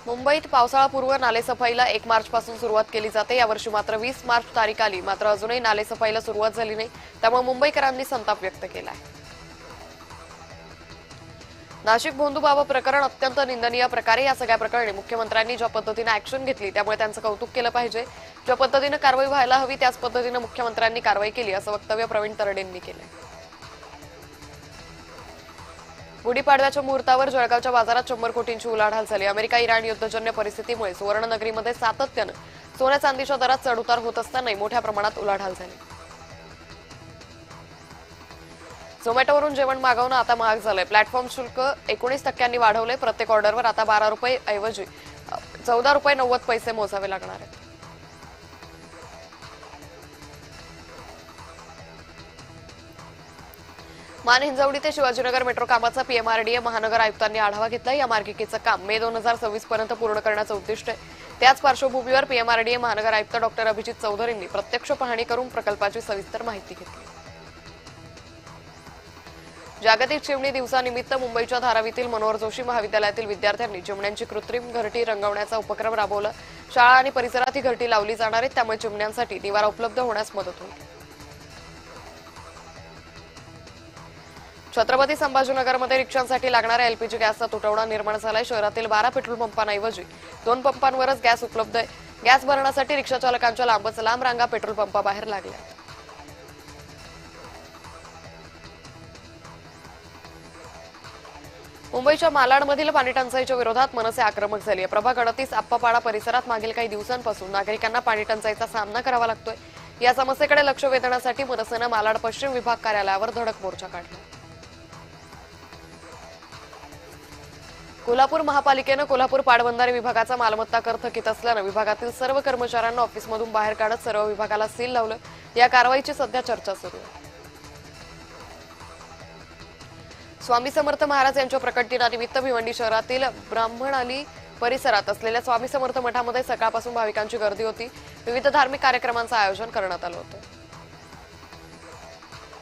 मुंबईत पावसाळापूर्व नालेसफाईला 1 मार्चपासून सुरुवात केली जाते। यावर्षी मात्र 20 मार्च तारीख आली, मात्र अजूनही नालेसफाईला सुरुवात झाली नाही। त्यामुळे मुंबईकरांनी संताप व्यक्त केला आहे। नाशिक भोंदूबाबा प्रकरण अत्यंत निंदनीय प्रकारे या सगळ्या प्रकरणी मुख्यमंत्र्यांनी ज्या पद्धतीने ऍक्शन घेतली त्यामुळे त्यांचं कौतुक केलं पाहिजे। ज्या पद्धतीने कारवाई व्हायला हवी त्याच पद्धतीने मुख्यमंत्र्यांनी कारवाई केली असं वक्तव्य प्रवीण तरडेंनी केलं। गुढीपाडव्याच्या मुहूर्तावर जळगावच्या बाजारात 100 कोटींची उलाढाल झाली। अमेरिका इराण युद्धजन्य परिस्थितीमुळे सुवर्णनगरीमध्ये सातत्यानं सोन्या चांदीच्या दरात चढउतार होत असतानाही मोठ्या प्रमाणात उलाढाल झाली। झोमॅटोवरून जेवण मागवणं आता महाग झालंय। प्लॅटफॉर्म शुल्क 19% वाढवले। प्रत्येक ऑर्डरवर आता 12 रुपये ऐवजी 14 रुपये 90 पैसे मोजावे लागणार आहेत। मान हिंजवडी ते शिवाजीनगर मेट्रो कामाचा पीएमआरडीए महानगर आयुक्तांनी आढावा घेतला। या मार्गिकेचं काम मे 2026 पर्यंत पूर्ण करण्याचं उद्दिष्ट आहे। त्याच पार्श्वभूमीवर पीएमआरडीए महानगर आयुक्त डॉक्टर अभिजित चौधरींनी प्रत्यक्ष पाहणी करून प्रकल्पाची सविस्तर माहिती घेतली। जागतिक चिमणी दिवसानिमित्त मुंबईच्या धारावीतील मनोहर जोशी महाविद्यालयातील विद्यार्थ्यांनी चिमण्यांची कृत्रिम घरटी रंगवण्याचा उपक्रम राबवला। शाळा आणि परिसरात ही घरटी लावली जाणार आहे, त्यामुळे चिमण्यांसाठी निवारा उपलब्ध होण्यास मदत होईल। छत्रपती संभाजीनगरमध्ये रिक्षांसाठी लागणाऱ्या एलपीजी गॅसचा तुटवडा निर्माण झालाय। शहरातील 12 पेट्रोल पंपांऐवजी 2 पंपांवरच गॅस उपलब्ध आहे। गॅस भरण्यासाठी रिक्षा चालकांच्या लांबच लांब रांगा पेट्रोल पंपाबाहेर लागल्या। मुंबईच्या मालाडमधील पाणीटंचाईच्या विरोधात मनसे आक्रमक झाली आहे। प्रभाग 38 आप्पापाडा परिसरात मागील काही दिवसांपासून नागरिकांना पाणीटंचाईचा सामना करावा लागतोय। या समस्येकडे लक्ष वेधण्यासाठी मनसेनं मालाड पश्चिम विभाग कार्यालयावर धडक मोर्चा काढला। कोल्हापूर महापालिकेनं कोल्हापूर पाटबंधारे विभागाचा मालमत्ता कर थकीत असल्यानं विभागातील सर्व कर्मचाऱ्यांना ऑफिसमधून बाहेर काढत सर्व विभागाला सील लावलं। या कारवाईची सध्या चर्चा सुरू आहे। स्वामी समर्थ महाराज यांच्या प्रकट दिनानिमित्त भिवंडी शहरातील ब्राह्मणाली परिसरात असलेल्या स्वामी समर्थ मठामध्ये सकाळपासून भाविकांची गर्दी होती। विविध धार्मिक कार्यक्रमांचं आयोजन करण्यात आलं होतं।